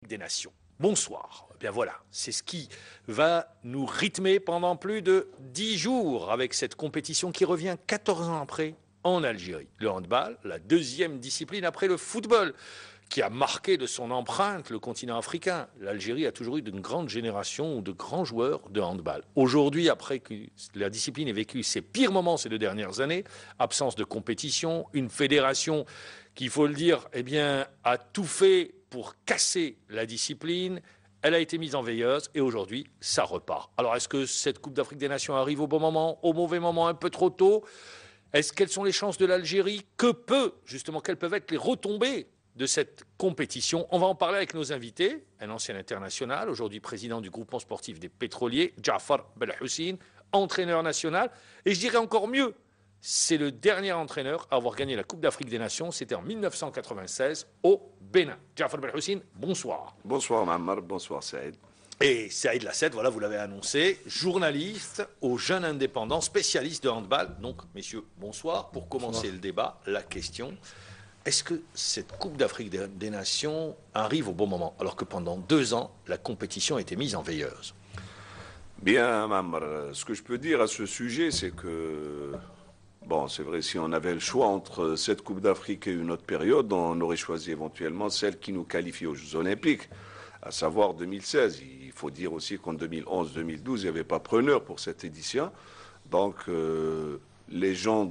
des Nations. Bonsoir. Eh bien voilà, c'est ce qui va nous rythmer pendant plus de 10 jours avec cette compétition qui revient 14 ans après en Algérie. Le handball, la deuxième discipline après le football, qui a marqué de son empreinte le continent africain. L'Algérie a toujours eu une grande génération de grands joueurs de handball. Aujourd'hui, après que la discipline ait vécu ses pires moments ces 2 dernières années, absence de compétition, une fédération qui, il faut le dire, eh bien, a tout fait pour casser la discipline, elle a été mise en veilleuse et aujourd'hui, ça repart. Alors, est-ce que cette Coupe d'Afrique des Nations arrive au bon moment, au mauvais moment, un peu trop tôt? Quelles sont les chances de l'Algérie? Quelles peuvent être les retombées de cette compétition? On va en parler avec nos invités. Un ancien international, aujourd'hui président du groupement sportif des pétroliers, Jafar Belhoussin, entraîneur national. Et je dirais encore mieux, c'est le dernier entraîneur à avoir gagné la Coupe d'Afrique des Nations. C'était en 1996 au Bénin. Jafar Belhoussin, bonsoir. Bonsoir Mohamed, bonsoir Saïd. Et Saïd Lassed, voilà, vous l'avez annoncé, journaliste aux Jeunes Indépendants, spécialiste de handball. Donc, messieurs, bonsoir. Pour commencer le débat, la question, est-ce que cette Coupe d'Afrique des Nations arrive au bon moment, alors que pendant 2 ans, la compétition a été mise en veilleuse? Bien, Mohamed, ce que je peux dire à ce sujet, c'est que, bon, c'est vrai, si on avait le choix entre cette Coupe d'Afrique et une autre période, on aurait choisi éventuellement celle qui nous qualifie aux Jeux Olympiques, à savoir 2016. Il faut dire aussi qu'en 2011-2012, il n'y avait pas preneur pour cette édition. Donc, les gens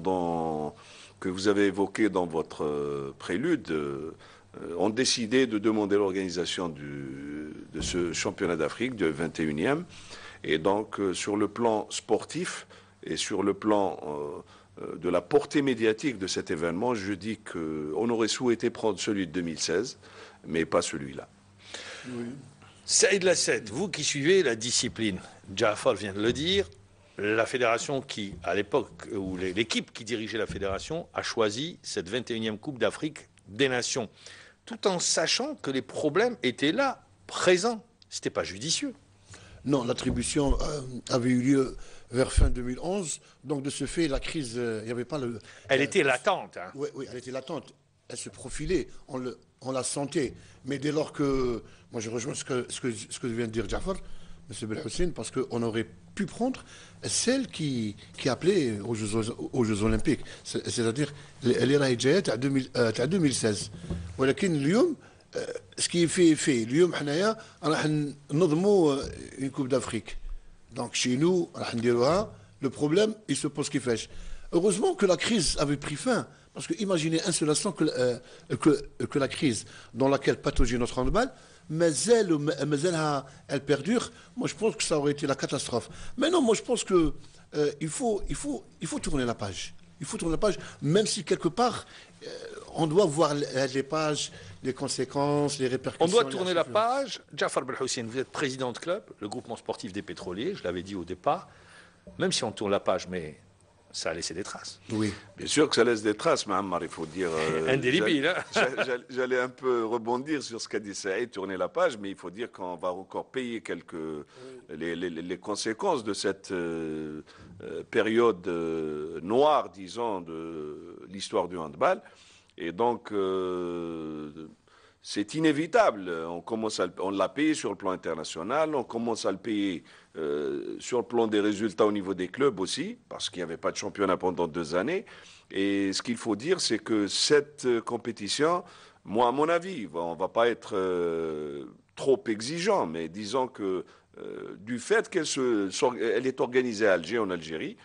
que vous avez évoqués dans votre prélude ont décidé de demander l'organisation de ce championnat d'Afrique, de 21e. Et donc, sur le plan sportif et sur le plan de la portée médiatique de cet événement, je dis qu'on aurait souhaité prendre celui de 2016, mais pas celui-là. Oui. Saïd Lassed, vous qui suivez la discipline, Jafar vient de le dire, la fédération qui, à l'époque, ou l'équipe qui dirigeait la fédération, a choisi cette 21e Coupe d'Afrique des Nations, tout en sachant que les problèmes étaient là, présents. C'était pas judicieux. Non, l'attribution avait eu lieu vers fin 2011, donc de ce fait, la crise, il n'y avait pas le... Elle était latente. Hein. Oui, elle était latente. Elle se profilait, on la sentait. Mais dès lors que... Moi, je rejoins ce que vient de dire Jafar, M. Belhoussin, parce qu'on aurait pu prendre celle qui appelait aux Jeux Olympiques. C'est-à-dire, les Raïdjayat à 2016. ولكن اليوم ce qui est fait. اليوم حنايا راح ننظموا une Coupe d'Afrique. Donc, chez nous, راح نديروها. Le problème, il se pose كيفاش. Heureusement que la crise avait pris fin. Parce que imaginez un seul instant que la crise dans laquelle pataugeait notre handball, mais elle perdure. Moi, je pense que ça aurait été la catastrophe. Mais non, moi, je pense que il faut tourner la page. Il faut tourner la page, même si quelque part, on doit voir les pages, les conséquences, les répercussions. On doit tourner la page. Jafar Belhoussin, vous êtes président de club, le groupement sportif des pétroliers, je l'avais dit au départ. Même si on tourne la page, mais ça a laissé des traces. Oui. Bien sûr que ça laisse des traces, mais il faut dire... indélébile. J'allais un peu rebondir sur ce qu'a dit Saïd, tourner la page, mais il faut dire qu'on va encore payer les conséquences de cette période noire, disons, de l'histoire du handball. Et donc, c'est inévitable. On l'a payé sur le plan international, on commence à le payer sur le plan des résultats au niveau des clubs aussi, parce qu'il n'y avait pas de championnat pendant 2 années. Et ce qu'il faut dire, c'est que cette compétition, moi, à mon avis, on ne va pas être trop exigeant, mais disons que du fait qu'elle est organisée à Alger, en Algérie,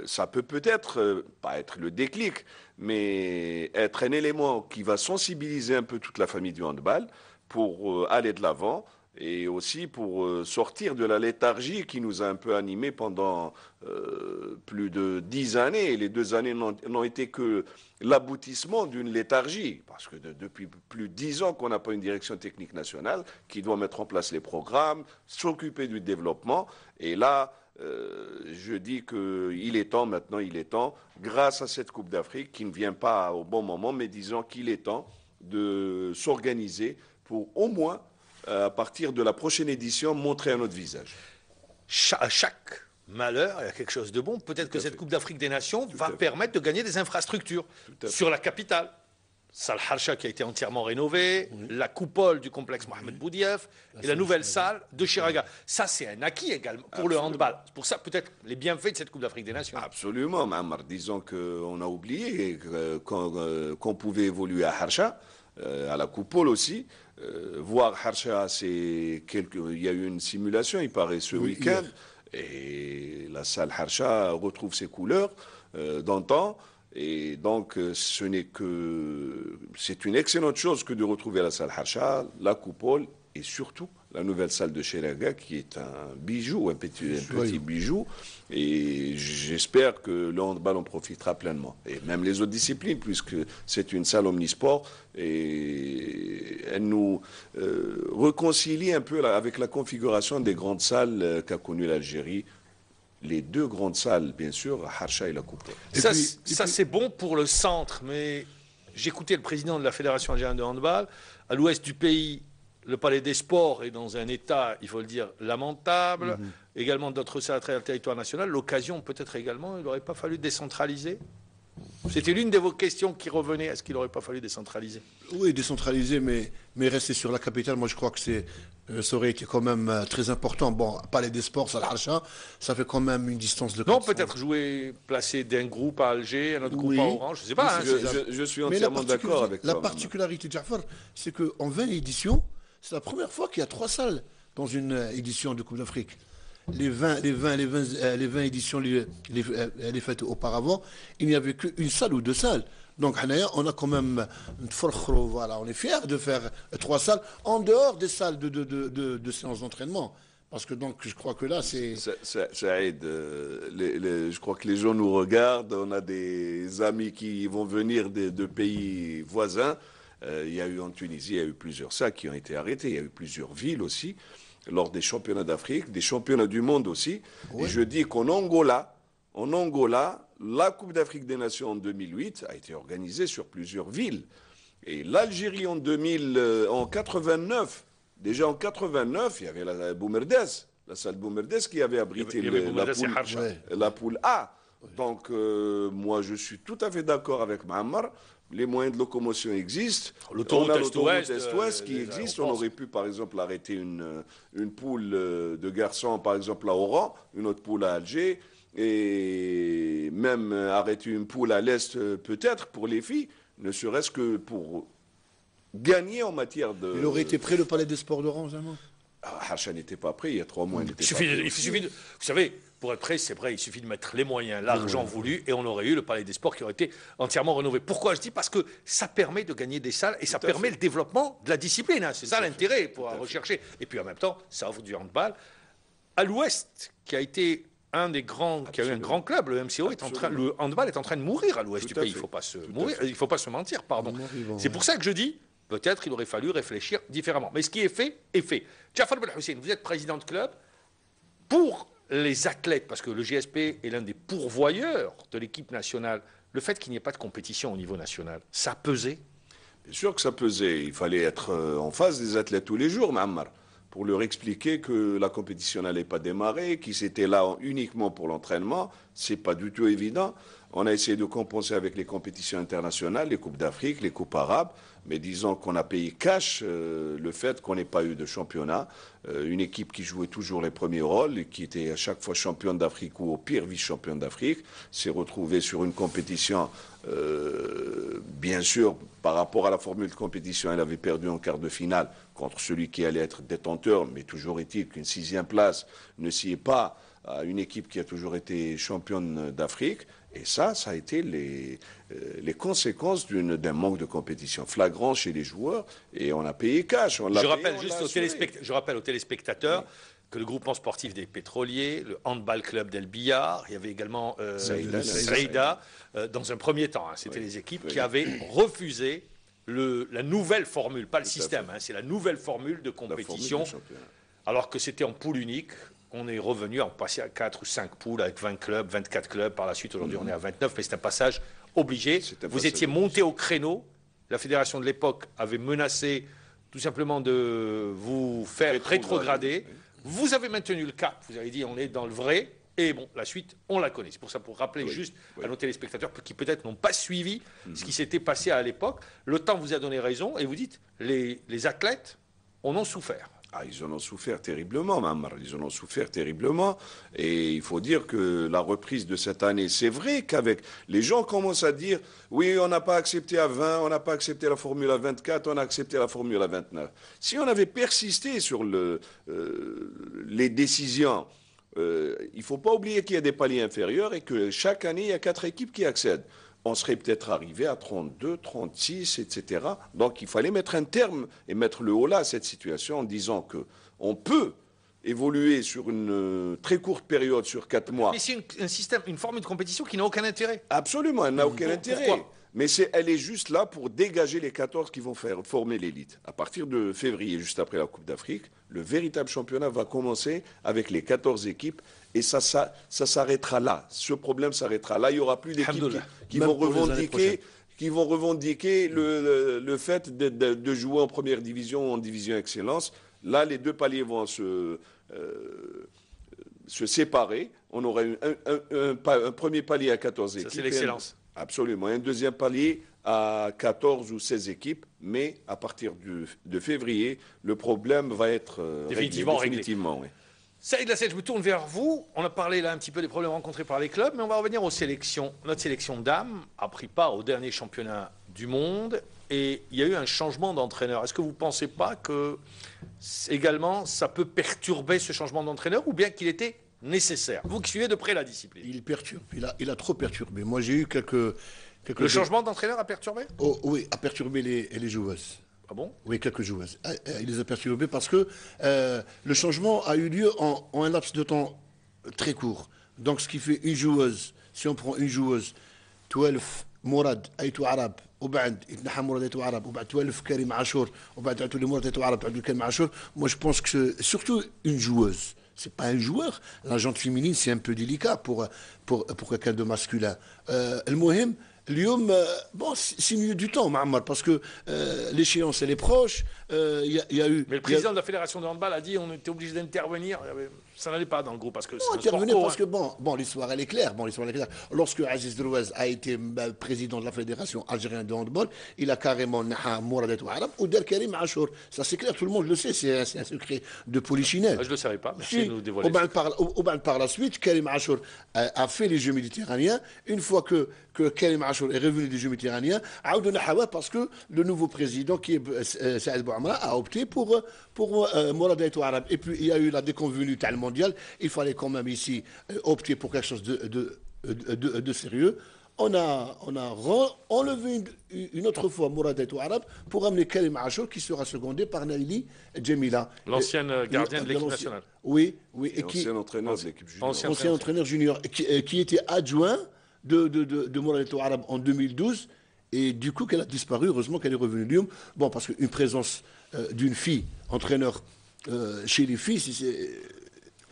ça peut-être pas être le déclic, mais être un élément qui va sensibiliser un peu toute la famille du handball pour aller de l'avant et aussi pour sortir de la léthargie qui nous a un peu animés pendant plus de 10 années. Et les 2 années n'ont été que l'aboutissement d'une léthargie, parce que depuis plus de 10 ans qu'on n'a pas une direction technique nationale qui doit mettre en place les programmes, s'occuper du développement, et là... je dis qu'il est temps maintenant, grâce à cette Coupe d'Afrique qui ne vient pas au bon moment, mais disons qu'il est temps de s'organiser pour au moins, à partir de la prochaine édition, montrer un autre visage. À chaque malheur, il y a quelque chose de bon. Peut-être que cette Coupe d'Afrique des Nations va permettre de gagner des infrastructures sur la capitale. salle Harsha qui a été entièrement rénovée, la coupole du complexe Mohamed Boudiaf et la nouvelle salle de Chiraga. Ça, c'est un acquis également pour le handball. C'est pour ça, peut-être, les bienfaits de cette Coupe d'Afrique des Nations. Absolument, Mamar. Disons qu'on a oublié qu'on pouvait évoluer à Harsha, à la coupole aussi. Voir Harsha, il y a eu une simulation, il paraît, ce week-end. Et la salle Harsha retrouve ses couleurs d'antan. Et donc, c'est une excellente chose que de retrouver la salle Harsha, la coupole et surtout la nouvelle salle de Chiraga qui est un bijou, un petit bijou. Et j'espère que le handball en profitera pleinement. Et même les autres disciplines, puisque c'est une salle omnisport et elle nous réconcilie un peu avec la configuration des grandes salles qu'a connues l'Algérie. Les deux grandes salles, bien sûr, Harsha et la coupole. Ça, c'est bon pour le centre, mais j'écoutais le président de la Fédération algérienne de handball. À l'ouest du pays, le palais des sports est dans un état, il faut le dire, lamentable. Également d'autres salles à travers le territoire national. L'occasion, peut-être également, il n'aurait pas fallu décentraliser. C'était l'une de vos questions qui revenait. Est-ce qu'il n'aurait pas fallu décentraliser? Oui, décentraliser, mais rester sur la capitale, moi je crois que ça aurait été quand même très important. Bon, Palais des Sports, Salah Harsha, ça fait quand même une distance de... Non, peut-être placer d'un groupe à Alger, un autre groupe à Orange, je ne sais pas. Je suis entièrement d'accord avec toi. La particularité, Jafar, c'est qu'en 20 éditions, c'est la première fois qu'il y a 3 salles dans une édition de Coupe d'Afrique. Les 20 éditions les faites auparavant, il n'y avait qu'une salle ou 2 salles. Donc, on a quand même, voilà, on est fiers de faire 3 salles en dehors des salles de séances d'entraînement. Parce que donc, je crois que là, c'est... Ça aide. Je crois que les gens nous regardent. On a des amis qui vont venir de pays voisins. Il y a eu en Tunisie, il y a eu plusieurs salles qui ont été arrêtées. Il y a eu plusieurs villes aussi, lors des championnats d'Afrique, des championnats du monde aussi. Ouais. Et je dis qu'en Angola, la Coupe d'Afrique des Nations en 2008 a été organisée sur plusieurs villes. Et l'Algérie en 89, déjà en 89, il y avait la Boumerdès, la salle Boumerdès qui avait abrité la poule A. Donc, moi, je suis tout à fait d'accord avec Mahammar. Les moyens de locomotion existent. L'autoroute Est-Ouest qui existe. On aurait pu, par exemple, arrêter une poule de garçons, par exemple, à Oran, une autre poule à Alger, et même arrêter une poule à l'Est, peut-être, pour les filles, ne serait-ce que pour gagner en matière de... Il aurait été prêt, le Palais des Sports d'Oran, vraiment? Harsha n'était pas prêt, il y a 3 mois. Il suffit de... Vous savez, pour être prêt, c'est vrai, il suffit de mettre les moyens, l'argent voulu, et on aurait eu le Palais des Sports qui aurait été entièrement rénové. Pourquoi je dis? Parce que ça permet de gagner des salles et ça permet le développement de la discipline. Hein. C'est ça l'intérêt pour rechercher. Et puis en même temps, ça offre du handball. À l'Ouest, qui a été un des grands, qui a eu un grand club, le MCO, le handball est en train de mourir à l'Ouest du pays. Il ne faut pas se mentir, pardon. C'est pour ça que je dis, peut-être il aurait fallu réfléchir différemment. Mais ce qui est fait, est fait. Jafar Belhussein, vous êtes président de club. Pour les athlètes, parce que le GSP est l'un des pourvoyeurs de l'équipe nationale, le fait qu'il n'y ait pas de compétition au niveau national, ça pesait? Bien sûr que ça pesait. Il fallait être en face des athlètes tous les jours, Mahammar, pour leur expliquer que la compétition n'allait pas démarrer, qu'ils étaient là uniquement pour l'entraînement. C'est pas du tout évident. On a essayé de compenser avec les compétitions internationales, les Coupes d'Afrique, les Coupes arabes, mais disons qu'on a payé cash le fait qu'on n'ait pas eu de championnat. Une équipe qui jouait toujours les premiers rôles et qui était à chaque fois championne d'Afrique ou au pire vice-championne d'Afrique, s'est retrouvée sur une compétition, bien sûr, par rapport à la formule de compétition, elle avait perdu en quart de finale contre celui qui allait être détenteur, mais toujours est-il qu'une 6e place ne s'y est pas à une équipe qui a toujours été championne d'Afrique. Et ça a été les conséquences d'un manque de compétition flagrant chez les joueurs. Et on a payé cash. Je rappelle aux téléspectateurs que le groupement sportif des pétroliers, le handball club d'El Billard, il y avait également Saïda, dans un premier temps. Hein, c'était les équipes qui avaient refusé la nouvelle formule, pas le système, hein, c'est la nouvelle formule de compétition, alors que c'était en poule unique. On est revenu, on passait à 4 ou 5 poules avec 20 clubs, 24 clubs. Par la suite, aujourd'hui, on est à 29, mais c'est un passage obligé. Vous étiez monté au créneau. La fédération de l'époque avait menacé tout simplement de vous faire rétrograder. Oui. Vous avez maintenu le cap. Vous avez dit, on est dans le vrai. Et bon, la suite, on la connaît. C'est pour ça, pour rappeler juste à nos téléspectateurs qui peut-être n'ont pas suivi ce qui s'était passé à l'époque. Le temps vous a donné raison et vous dites, les athlètes en ont souffert. Ah, ils en ont souffert terriblement, Mammar. Ils en ont souffert terriblement. Et il faut dire que la reprise de cette année, c'est vrai qu'avec... Les gens commencent à dire, oui, on n'a pas accepté à 20, on n'a pas accepté la Formule 24, on a accepté la Formule 29. Si on avait persisté sur les décisions, il ne faut pas oublier qu'il y a des paliers inférieurs et que chaque année, il y a 4 équipes qui accèdent. On serait peut-être arrivé à 32, 36, etc. Donc il fallait mettre un terme et mettre le holà à cette situation en disant qu'on peut évoluer sur une très courte période, sur 4 mois. Mais c'est une forme de compétition qui n'a aucun intérêt. Absolument, elle n'a aucun intérêt. Pourquoi ? Mais elle est juste là pour dégager les 14 qui vont former l'élite. À partir de février, juste après la Coupe d'Afrique, le véritable championnat va commencer avec les 14 équipes et ça s'arrêtera là. Ce problème s'arrêtera là. Il n'y aura plus d'équipes qui vont revendiquer le fait de jouer en première division ou en division excellence. Là, les 2 paliers vont se séparer. On aura un premier palier à 14 équipes. Ça, c'est l'excellence. Absolument. Un deuxième palier à 14 ou 16 équipes, mais à partir de février, le problème va être définitivement réglé. Oui. Saïd Lassel, je me tourne vers vous. On a parlé là un petit peu des problèmes rencontrés par les clubs, mais on va revenir aux sélections. Notre sélection dames a pris part au dernier championnat du monde et il y a eu un changement d'entraîneur. Est-ce que vous ne pensez pas que également ça peut perturber ce changement d'entraîneur ou bien qu'il était nécessaire? Vous qui suivez de près la discipline. Il perturbe, il a trop perturbé. Moi, j'ai eu quelques Le changement d'entraîneur a perturbé? Oh, oui, a perturbé les joueuses. Ah bon? Oui, quelques joueuses. Il les a perturbées parce que le changement a eu lieu en un laps de temps très court. Donc, ce qui fait une joueuse, si on prend une joueuse, 12 مراد ايتو عرب وبعد يتنحى مراد ايتو عرب وبعد 12 كريم عاشور وبعد تعطوا لي مراد ايتو عرب تعطوا كريم عاشور. Moi, je pense que c'est surtout une joueuse. C'est pas un joueur. La jante féminine, c'est un peu délicat pour quelqu'un de masculin. المهم اليوم bon, c'est mieux du temps, Mahamar, parce que l'échéance, elle est proche. Il y a eu. Mais le président de la fédération de handball a dit on était obligé d'intervenir. Ça n'allait pas dans le groupe parce que c'est un sport intervenir co, parce que bon, l'histoire elle est claire. Lorsque Aziz Drouaz a été président de la fédération algérienne de handball, il a carrément naha Mouradet Ouarab ou Der Karim Achour. Ça c'est clair, tout le monde le sait, c'est un secret de polichinelle. Je ne le savais pas, merci de nous dévoiler. Par la suite, Karim Achour a fait les Jeux méditerranéens. Une fois que Karim Achour est revenu des Jeux méditerranéens, Aoudou Hawa, parce que le nouveau président qui est Saïd Bouamra a opté pour Mouradet Ouarab. Et puis il y a eu la déconvenue mondial, il fallait quand même ici opter pour quelque chose de sérieux. On a enlevé une autre fois Mouradet Ouarab pour amener Karim Achour qui sera secondé par Naili Djemila. L'ancienne gardienne de l'équipe nationale. Oui. Et ancien entraîneur de l'équipe junior. Ancien entraîneur junior qui était adjoint de Mouradet Ouarab en 2012 et du coup qu'elle a disparu. Heureusement qu'elle est revenue Lyon. Bon, parce qu'une présence d'une fille entraîneur chez les filles, c'est...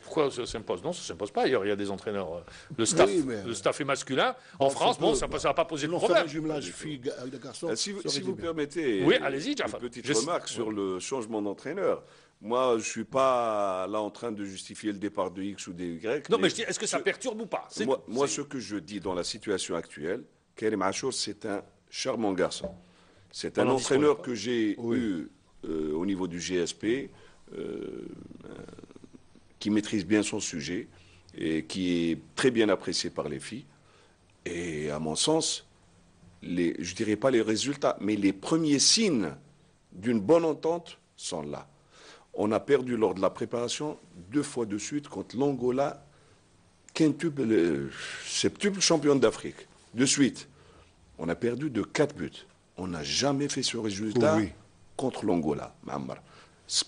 Pourquoi ça s'impose? Non, ça ne s'impose pas. Il y a des entraîneurs. Le staff est masculin. En France, ça ne va pas poser de problème. Si vous permettez, oui, allez-y, une petite remarque sur le changement d'entraîneur. Moi, je ne suis pas là en train de justifier le départ de X ou de Y. Non, mais je dis, est-ce que ça perturbe ou pas? Moi, ce que je dis dans la situation actuelle, Karim Achour, c'est un charmant garçon. C'est un entraîneur que j'ai eu au niveau du GSP. Qui maîtrise bien son sujet et qui est très bien apprécié par les filles. Et à mon sens, je ne dirais pas les résultats, mais les premiers signes d'une bonne entente sont là. On a perdu lors de la préparation 2 fois de suite contre l'Angola, septuple championne d'Afrique. De suite, on a perdu de 4 buts. On n'a jamais fait ce résultat contre l'Angola.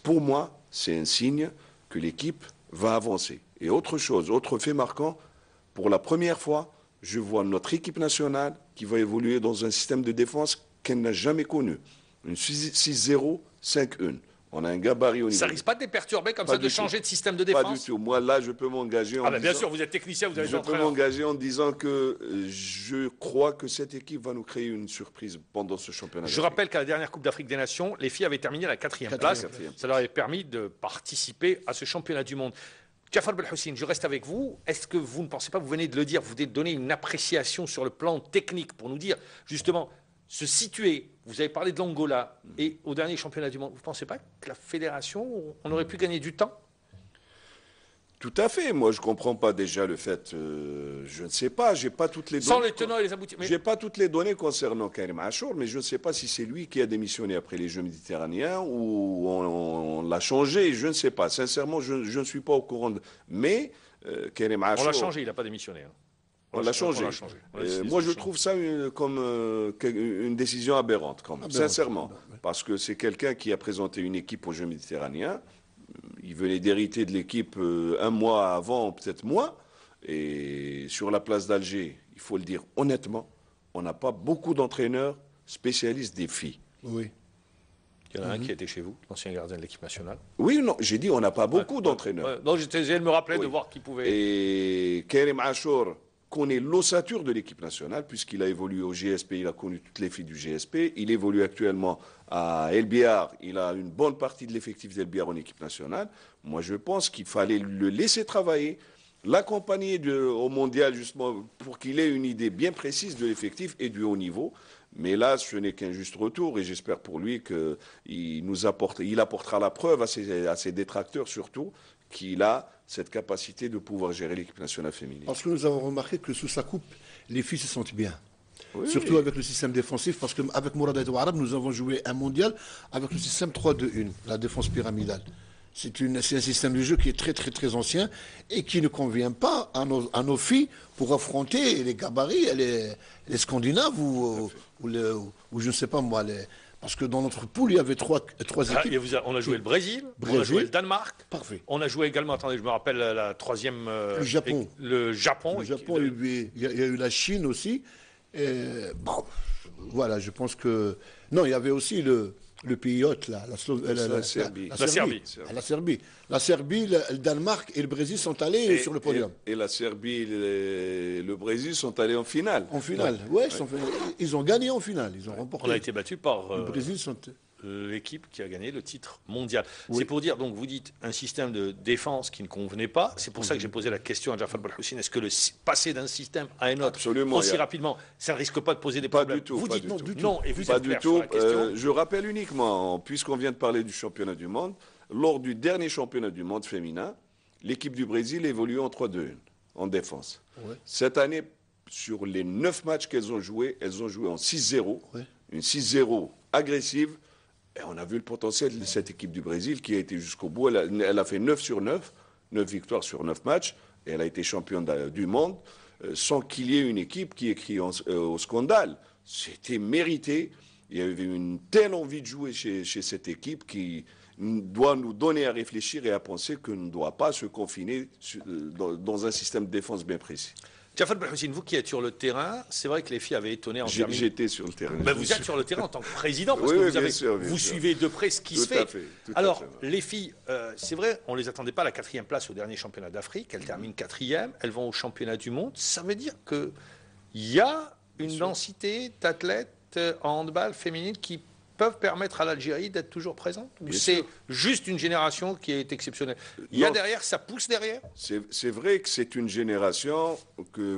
Pour moi, c'est un signe que l'équipe va avancer. Et autre chose, autre fait marquant, pour la première fois, je vois notre équipe nationale qui va évoluer dans un système de défense qu'elle n'a jamais connu. Une 6-0, 5-1. On a un gabarit au niveau. Ça risque pas de les perturber comme ça, de changer de système de défense? Pas du tout. Moi, là, je peux m'engager en disant... bien sûr, vous êtes technicien, vous avez Je peux m'engager en disant que je crois que cette équipe va nous créer une surprise pendant ce championnat. Je rappelle qu'à la dernière Coupe d'Afrique des Nations, les filles avaient terminé à la 4e place. Ça leur avait permis de participer à ce championnat du monde. Jafar Belhoussine, je reste avec vous. Est-ce que vous ne pensez pas, vous venez de le dire, vous venez de donner une appréciation sur le plan technique pour nous dire, justement, se situer, vous avez parlé de l'Angola et au dernier championnat du monde, vous ne pensez pas que la fédération, on aurait pu gagner du temps? Tout à fait. Moi, je ne comprends pas déjà le fait. Je ne sais pas. J'ai pas toutes les Sans données. les tenants et les aboutissants. J'ai pas toutes les données concernant Karim Achour, mais je ne sais pas si c'est lui qui a démissionné après les Jeux méditerranéens ou on l'a changé. Je ne sais pas. Sincèrement, je ne suis pas au courant. Mais Karim Achour. On l'a changé, il n'a pas démissionné. Hein. On l'a changé. Moi, je trouve ça comme une décision aberrante, quand même, sincèrement. Parce que c'est quelqu'un qui a présenté une équipe aux Jeux méditerranéens. Il venait d'hériter de l'équipe un mois avant, peut-être moins. Et sur la place d'Alger, il faut le dire honnêtement, on n'a pas beaucoup d'entraîneurs spécialistes des filles. Oui. Il y en a un qui était chez vous, l'ancien gardien de l'équipe nationale. Oui, non, j'ai dit on n'a pas beaucoup d'entraîneurs. Ouais. Non, j'essayais de me rappeler de voir qui pouvait. Et Karim Achour connaît l'ossature de l'équipe nationale, puisqu'il a évolué au GSP, il a connu toutes les filles du GSP. Il évolue actuellement à El Biar, il a une bonne partie de l'effectif d'El Biar en équipe nationale. Moi, je pense qu'il fallait le laisser travailler, l'accompagner au mondial, justement, pour qu'il ait une idée bien précise de l'effectif et du haut niveau. Mais là, ce n'est qu'un juste retour, et j'espère pour lui qu'il apportera la preuve à ses détracteurs, surtout, qu'il a cette capacité de pouvoir gérer l'équipe nationale féminine. Parce que nous avons remarqué que sous sa coupe, les filles se sentent bien. Oui. Surtout avec le système défensif, parce qu'avec Mourad Aït-Ouarab, nous avons joué un mondial avec le système 3-2-1, la défense pyramidale. C'est un système de jeu qui est très très très ancien et qui ne convient pas à nos filles pour affronter les gabarits, les Scandinaves ou je ne sais pas moi, parce que dans notre poule, il y avait trois équipes. On a joué le Brésil, on a joué le Danemark. Parfait. On a joué également, attendez, je me rappelle la troisième. Le Japon. Le Japon. Il y a eu la Chine aussi. Bon, voilà, je pense que. Non, il y avait aussi le pays hôte, là, la Serbie. La Serbie, le Danemark et le Brésil sont allés sur le podium. Et la Serbie et le Brésil sont allés en finale. En finale, oui. Ils ont gagné en finale. Ils ont remporté. On a été battu par le Brésil l'équipe qui a gagné le titre mondial. Oui. C'est pour dire, donc vous dites, un système de défense qui ne convenait pas. C'est pour ça que j'ai posé la question à Jafar Belhoussine. Est-ce que le passer d'un système à un autre aussi rapidement, ça ne risque pas de poser des problèmes? Pas du tout. Vous dites non, et vous pas êtes du clair tout. sur la question. Je rappelle uniquement, puisqu'on vient de parler du championnat du monde, lors du dernier championnat du monde féminin, l'équipe du Brésil évolue en 3-2-1, en défense. Ouais. Cette année, sur les 9 matchs qu'elles ont joué en 6-0. Ouais. Une 6-0 agressive. Et on a vu le potentiel de cette équipe du Brésil qui a été jusqu'au bout. Elle a fait 9 sur 9, 9 victoires sur 9 matchs. Et elle a été championne du monde sans qu'il y ait une équipe qui ait crié au scandale. C'était mérité. Il y avait une telle envie de jouer chez cette équipe qui doit nous donner à réfléchir et à penser qu'on ne doit pas se confiner dans un système de défense bien précis. Jafar Belhoussine, vous qui êtes sur le terrain, c'est vrai que les filles avaient étonné en termes. J'étais sur le terrain. Ben vous êtes sur le terrain en tant que président, parce que vous suivez de près ce qui se fait. Alors, les filles, c'est vrai, on ne les attendait pas à la 4e place au dernier championnat d'Afrique. Elles terminent 4e, elles vont au championnat du monde. Ça veut dire qu'il y a une densité d'athlètes en handball féminine qui peuvent permettre à l'Algérie d'être toujours présente? Ou c'est juste une génération qui est exceptionnelle? Il y a derrière, ça pousse derrière? C'est vrai que c'est une génération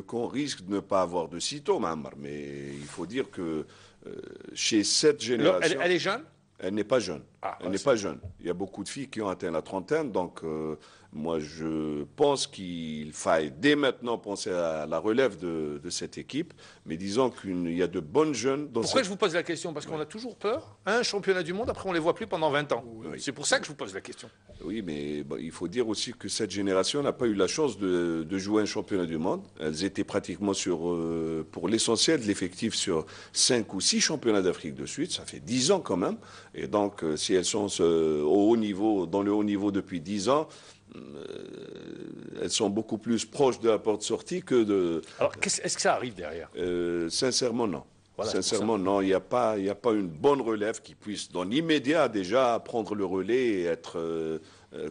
qu'on risque de ne pas avoir de sitôt, Mahamar. Mais il faut dire que chez cette génération... Elle est jeune? Elle n'est pas jeune. Elle n'est pas jeune. Il y a beaucoup de filles qui ont atteint la trentaine, donc moi je pense qu'il faille dès maintenant penser à la relève de cette équipe, mais disons qu'il y a de bonnes jeunes... Pourquoi je vous pose la question? Parce qu'on a toujours peur. Un championnat du monde, après on ne les voit plus pendant 20 ans. Oui. C'est pour ça que je vous pose la question. Oui, mais il faut dire aussi que cette génération n'a pas eu la chance de jouer un championnat du monde. Elles étaient pratiquement pour l'essentiel de l'effectif sur 5 ou 6 championnats d'Afrique de suite. Ça fait 10 ans quand même. Et donc, si elles sont au haut niveau, dans le haut niveau depuis 10 ans, elles sont beaucoup plus proches de la porte sortie que de... Alors, est-ce que ça arrive derrière? Sincèrement, non. Voilà, sincèrement, non. Il n'y a pas une bonne relève qui puisse, dans l'immédiat, déjà, prendre le relais et être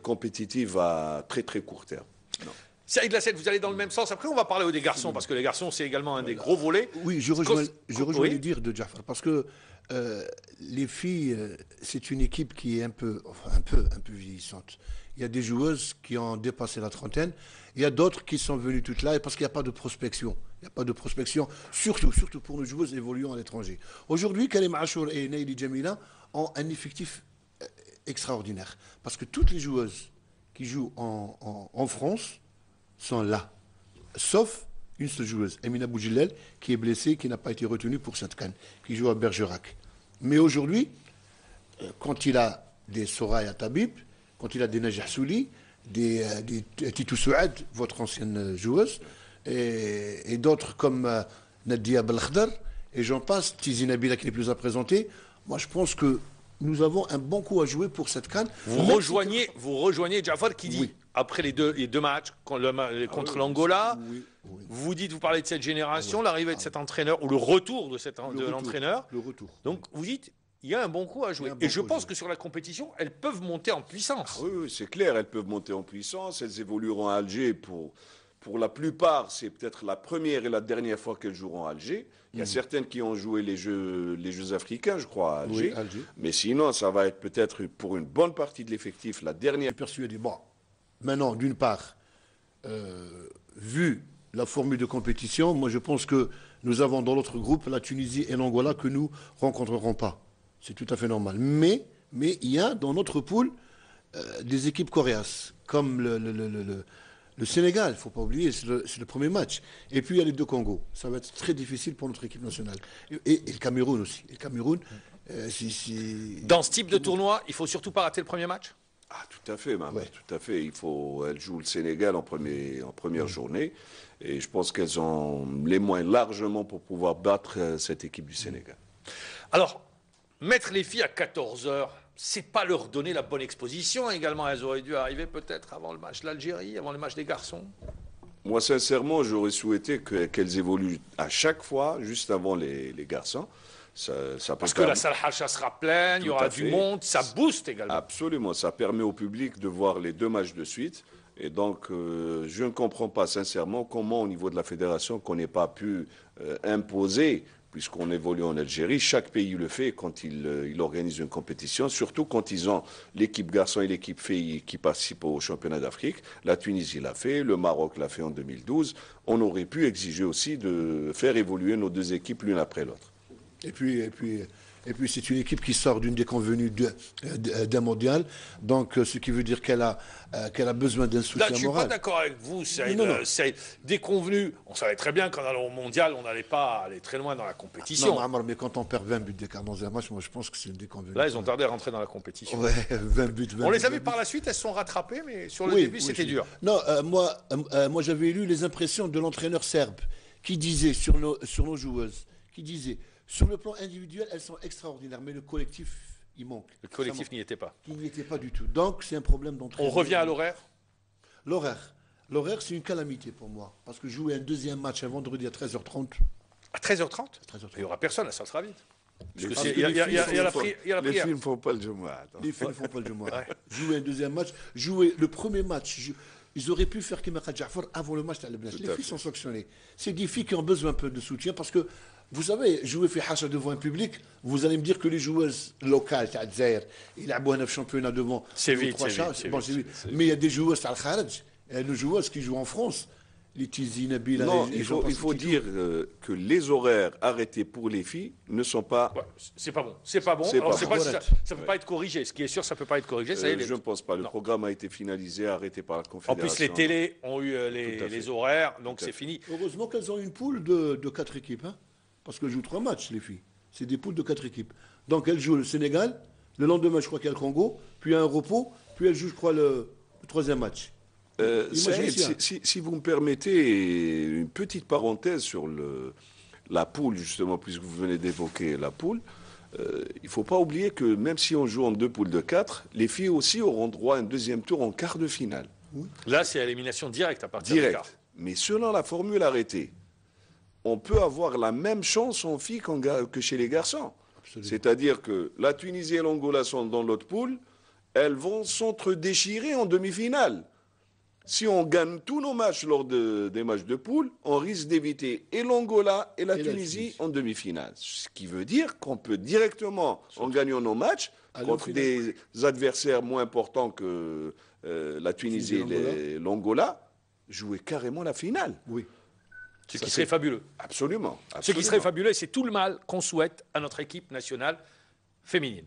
compétitive à très, très court terme. Non. Saïd Lassette, vous allez dans le même sens. Après, on va parler des garçons, parce que les garçons, c'est également un des gros volets. Oui, je rejoins Oui. les dires de Jafar, parce que les filles, c'est une équipe qui est un peu vieillissante. Il y a des joueuses qui ont dépassé la trentaine, il y a d'autres qui sont venues toutes là, parce qu'il n'y a pas de prospection. Il n'y a pas de prospection, surtout pour nos joueuses évoluant à l'étranger. Aujourd'hui, Karim Achour et Neili Jamila ont un effectif extraordinaire, parce que toutes les joueuses qui jouent en France sont là, sauf une seule joueuse, Emina Boujilel, qui est blessée, qui n'a pas été retenue pour cette canne, qui joue à Bergerac. Mais aujourd'hui, quand il a des Soraya Tabib, quand il a des Najah Souli, des Titou Souad, votre ancienne joueuse, et d'autres comme Nadia Belkhdar, et j'en passe, Tizi Nabila qui n'est plus à présenter, moi je pense que nous avons un bon coup à jouer pour cette canne. Vous rejoignez Jafar qui dit, oui, après les deux matchs contre l'Angola, vous dites, vous parlez de cette génération, l'arrivée de cet entraîneur, ou le retour de l'entraîneur. Le retour. Donc vous dites, il y a un bon coup à jouer. Et je pense que sur la compétition, elles peuvent monter en puissance. Oui, c'est clair, elles peuvent monter en puissance. Elles évolueront à Alger pour la plupart, c'est peut-être la première et la dernière fois qu'elles joueront à Alger. Il y a certaines qui ont joué les Jeux africains, je crois, à Alger. Oui, Alger. Mais sinon, ça va être peut-être pour une bonne partie de l'effectif la dernière. Je suis persuadé. Bon, maintenant, d'une part, vu la formule de compétition, moi je pense que nous avons dans l'autre groupe la Tunisie et l'Angola que nous ne rencontrerons pas. C'est tout à fait normal. Mais il y a dans notre poule des équipes coriaces, comme le Sénégal, il ne faut pas oublier, c'est le premier match. Et puis il y a les deux Congos. Ça va être très difficile pour notre équipe nationale. Et le Cameroun aussi. Et le Cameroun, Dans ce type de tournoi, il ne faut surtout pas rater le premier match. Ah, tout à fait, maman, tout à fait. Elle joue le Sénégal en première journée. Et je pense qu'elles ont les moyens largement pour pouvoir battre cette équipe du Sénégal. Alors, mettre les filles à 14h, c'est pas leur donner la bonne exposition également. Elles auraient dû arriver peut-être avant le match de l'Algérie, avant le match des garçons. Moi, sincèrement, j'aurais souhaité qu'elles évoluent à chaque fois, juste avant les garçons. Parce que la salle Hacha sera pleine, il y aura du monde, ça booste également. Absolument, ça permet au public de voir les deux matchs de suite. Et donc, je ne comprends pas sincèrement comment, au niveau de la fédération, qu'on n'ait pas pu imposer, puisqu'on évolue en Algérie, chaque pays le fait quand il organise une compétition, surtout quand ils ont l'équipe garçon et l'équipe filles qui participent au championnat d'Afrique. La Tunisie l'a fait, le Maroc l'a fait en 2012. On aurait pu exiger aussi de faire évoluer nos deux équipes l'une après l'autre. Et puis c'est une équipe qui sort d'une déconvenue d'un mondial, donc ce qui veut dire qu'elle a besoin d'un soutien moral. Là, je ne suis pas d'accord avec vous, c'est déconvenu. On savait très bien qu'en allant au mondial, on n'allait pas aller très loin dans la compétition. Non, mais quand on perd 20 buts d'écart dans un match, moi je pense que c'est une déconvenue. Là, ils ont tardé à rentrer dans la compétition. Ouais, 20 buts. On les a vus par la suite, elles se sont rattrapées, mais sur le début, c'était dur. Non, moi j'avais lu les impressions de l'entraîneur serbe qui disait sur nos joueuses, qui disait... Sur le plan individuel, elles sont extraordinaires, mais le collectif, il manque. Le collectif n'y était pas. Il n'y était pas du tout. Donc, c'est un problème d'entraînement. On revient à l'horaire. L'horaire, c'est une calamité pour moi. Parce que jouer un deuxième match un vendredi à 13h30. À 13h30 ? Il n'y aura personne, ça sera vite. Parce que il y a la prière. Les filles ne font pas le Jumu'ah. Les filles ne font pas le Jumu'ah. Jouer un deuxième match, jouer le premier match. Ils auraient pu faire Kima Jafar avant le match de l'Alblas. Les filles sont sanctionnées. C'est des filles qui ont besoin un peu de soutien parce que, vous savez, jouer fait Hacha devant un public, vous allez me dire que les joueuses locales, Zahir, ils ont un championnat devant. C'est vite. Mais il y a des joueuses à Al-Kharaj, nos joueuses qui jouent en France. Les Tizi, Nabila. Non, il faut dire que les horaires arrêtés pour les filles ne sont pas. Ouais, c'est pas bon. C'est pas bon. Alors, ça ne peut pas être corrigé. Ce qui est sûr, ça ne peut pas être corrigé. Ça je ne pense pas. Le programme a été finalisé, arrêté par la Confédération. En plus, les télés ont eu les horaires, donc c'est fini. Heureusement qu'elles ont une poule de 4 équipes. Hein, parce qu'elles jouent 3 matchs, les filles. C'est des poules de 4 équipes. Donc elles jouent le Sénégal. Le lendemain, je crois qu'il y a le Congo. Puis il y a un repos. Puis elles jouent, je crois, le 3e match. Si vous me permettez une petite parenthèse sur la poule, justement, puisque vous venez d'évoquer la poule, il ne faut pas oublier que même si on joue en 2 poules de 4, les filles aussi auront droit à un deuxième tour en quart de finale. Oui. Là, c'est à élimination directe à partir du quart. Mais selon la formule arrêtée, on peut avoir la même chance en filles que chez les garçons. C'est-à-dire que la Tunisie et l'Angola sont dans l'autre poule, elles vont s'entre-déchirer en demi-finale. Si on gagne tous nos matchs lors des matchs de poule, on risque d'éviter et l'Angola et la Tunisie en demi-finale. Ce qui veut dire qu'on peut directement, en gagnant nos matchs, contre des adversaires moins importants que la Tunisie et l'Angola, jouer carrément la finale. Oui. Ce qui serait fabuleux. Absolument. Ce qui serait fabuleux, c'est tout le mal qu'on souhaite à notre équipe nationale féminine.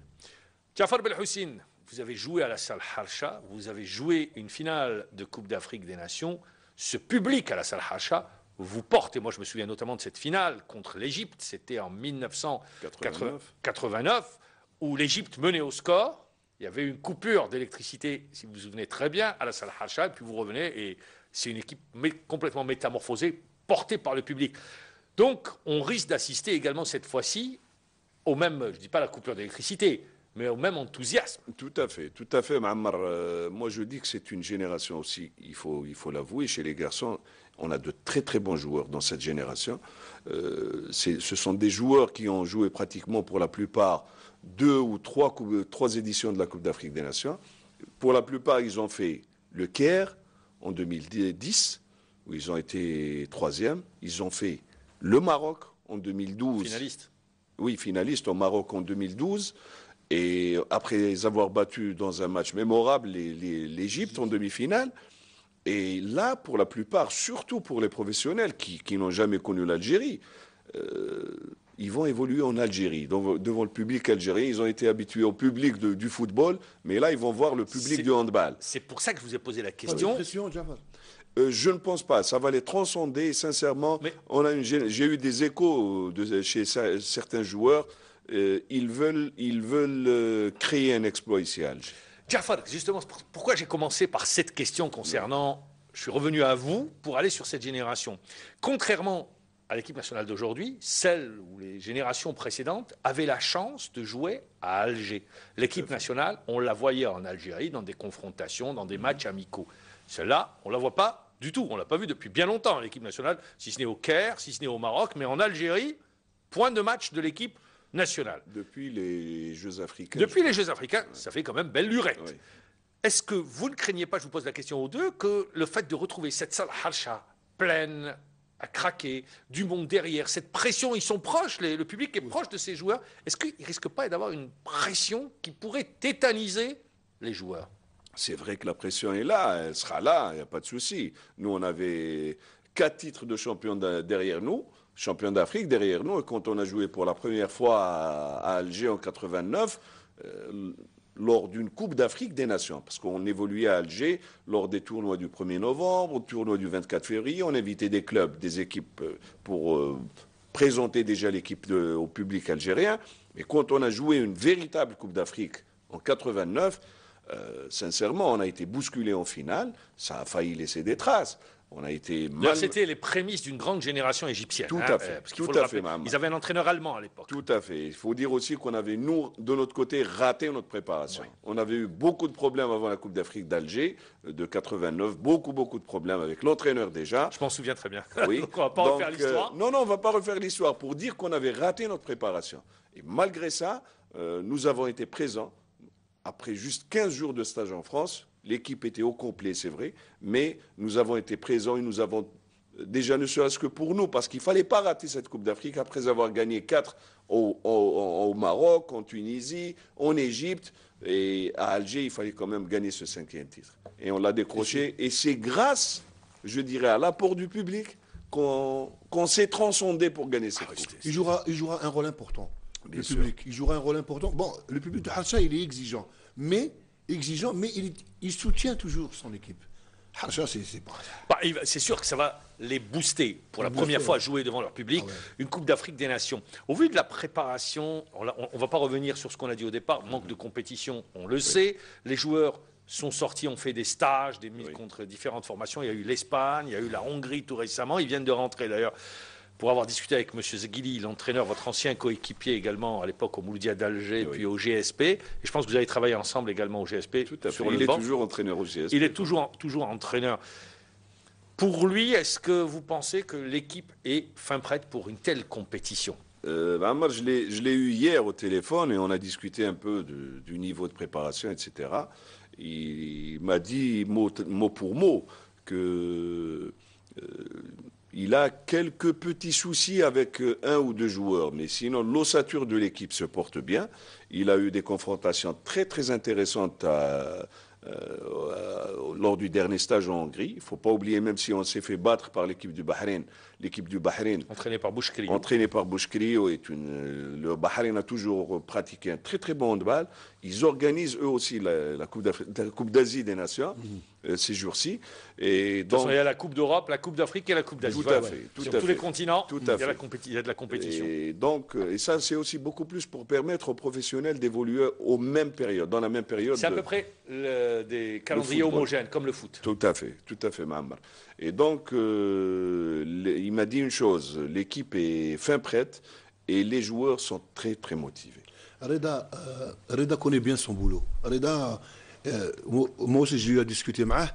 Jafar Belhoussine, vous avez joué à la salle Harsha, vous avez joué une finale de Coupe d'Afrique des Nations. Ce public à la salle Harsha vous porte, et moi je me souviens notamment de cette finale contre l'Égypte, c'était en 1989, où l'Égypte menait au score. Il y avait une coupure d'électricité, si vous vous souvenez très bien, à la salle Harsha, et puis vous revenez, et c'est une équipe complètement métamorphosée, portée par le public. Donc on risque d'assister également cette fois-ci au même, je ne dis pas la coupure d'électricité, mais au même enthousiasme. Tout à fait, Ma'ammar. Moi, je dis que c'est une génération aussi, il faut l'avouer, chez les garçons, on a de très très bons joueurs dans cette génération. Ce sont des joueurs qui ont joué pratiquement pour la plupart 2 ou 3 éditions de la Coupe d'Afrique des Nations. Pour la plupart, ils ont fait le Caire en 2010, où ils ont été 3e. Ils ont fait le Maroc en 2012. Finaliste. Oui, finaliste au Maroc en 2012. Et après avoir battu dans un match mémorable l'Égypte en demi-finale. Et là, pour la plupart, surtout pour les professionnels qui n'ont jamais connu l'Algérie, ils vont évoluer en Algérie, devant le public algérien. Ils ont été habitués au public du football, mais là, ils vont voir le public du handball. C'est pour ça que je vous ai posé la question. Je ne pense pas. Ça va les transcender. Sincèrement, j'ai eu des échos chez certains joueurs. Ils veulent créer un exploit ici à Alger. Jafar, justement, pourquoi j'ai commencé par cette question concernant... Je suis revenu à vous pour aller sur cette génération. Contrairement à l'équipe nationale d'aujourd'hui, celle où les générations précédentes avaient la chance de jouer à Alger. L'équipe nationale, on la voyait en Algérie, dans des confrontations, dans des matchs amicaux. Celle-là, on ne la voit pas du tout. On ne l'a pas vue depuis bien longtemps, l'équipe nationale, si ce n'est au Caire, si ce n'est au Maroc, mais en Algérie, point de match de l'équipe nationale. Depuis les Jeux africains. Depuis les Jeux africains, ça fait quand même belle lurette. Oui. Est-ce que vous ne craignez pas, je vous pose la question aux deux, que le fait de retrouver cette salle Harsha pleine, à craquer, du monde derrière, cette pression, ils sont proches, le public est proche de ces joueurs, est-ce qu'il ne risque pas d'avoir une pression qui pourrait tétaniser les joueurs? C'est vrai que la pression est là, elle sera là, il n'y a pas de souci. Nous, on avait 4 titres de champion derrière nous, champion d'Afrique derrière nous, et quand on a joué pour la première fois à Alger en 89, lors d'une Coupe d'Afrique des Nations, parce qu'on évoluait à Alger lors des tournois du 1er novembre, au tournoi du 24 février, on invitait des clubs, des équipes pour présenter déjà l'équipe au public algérien. Mais quand on a joué une véritable Coupe d'Afrique en 89, sincèrement, on a été bousculé en finale, ça a failli laisser des traces. On a été mal... C'était les prémices d'une grande génération égyptienne. Tout à fait. Parce qu'il faut le rappeler. Ils avaient un entraîneur allemand à l'époque. Tout à fait. Il faut dire aussi qu'on avait, nous, de notre côté, raté notre préparation. Oui. On avait eu beaucoup de problèmes avant la Coupe d'Afrique d'Alger de 89. Beaucoup de problèmes avec l'entraîneur déjà. Je m'en souviens très bien. Oui. Donc on ne va pas refaire l'histoire. Non, on ne va pas refaire l'histoire pour dire qu'on avait raté notre préparation. Et malgré ça, nous avons été présents. Après juste 15 jours de stage en France, l'équipe était au complet, c'est vrai, mais nous avons été présents et nous avons déjà, ne serait-ce que pour nous, parce qu'il ne fallait pas rater cette Coupe d'Afrique après avoir gagné 4 au Maroc, en Tunisie, en Égypte, et à Alger, il fallait quand même gagner ce 5e titre. Et on l'a décroché, et c'est grâce, je dirais, à l'apport du public qu'on s'est transcendé pour gagner cette Coupe. Il jouera un rôle important. Le public, il jouera un rôle important. Bon, le public de Harsha, il est exigeant, mais il soutient toujours son équipe. Harsha, c'est pas ça. C'est sûr que ça va les booster pour la première fois à jouer devant leur public. Une Coupe d'Afrique des Nations. Au vu de la préparation, on ne va pas revenir sur ce qu'on a dit au départ, manque de compétition, on le sait. Les joueurs sont sortis, ont fait des stages, des mises contre différentes formations. Il y a eu l'Espagne, il y a eu la Hongrie tout récemment. Ils viennent de rentrer d'ailleurs. Pour avoir discuté avec M. Zeghili, l'entraîneur, votre ancien coéquipier également à l'époque au Mouloudia d'Alger, puis au GSP. Et je pense que vous avez travaillé ensemble également au GSP. Tout à fait. Il est toujours entraîneur au GSP. Il est toujours entraîneur. Pour lui, est-ce que vous pensez que l'équipe est fin prête pour une telle compétition? Moi, je l'ai eu hier au téléphone et on a discuté un peu du niveau de préparation, etc. Il m'a dit mot pour mot, que il a quelques petits soucis avec un ou deux joueurs, mais sinon l'ossature de l'équipe se porte bien. Il a eu des confrontations très très intéressantes lors du dernier stage en Hongrie. Il ne faut pas oublier, même si on s'est fait battre par l'équipe du Bahreïn, Entraîné par Bouchkri. Le Bahreïn a toujours pratiqué un très très bon handball. Ils organisent eux aussi la Coupe d'Asie des Nations ces jours-ci. Et de toute façon, il y a la Coupe d'Europe, la Coupe d'Afrique et la Coupe d'Asie. Tout à fait. Sur tous les continents, il y a de la compétition. Et donc, et ça, c'est aussi beaucoup plus pour permettre aux professionnels d'évoluer dans la même période. C'est à peu près des calendriers homogènes, comme le foot. Tout à fait, Mohamed. Et donc, il m'a dit une chose, l'équipe est fin prête et les joueurs sont très, très motivés. Reda connaît bien son boulot. Reda, moi aussi j'ai eu à discuter avec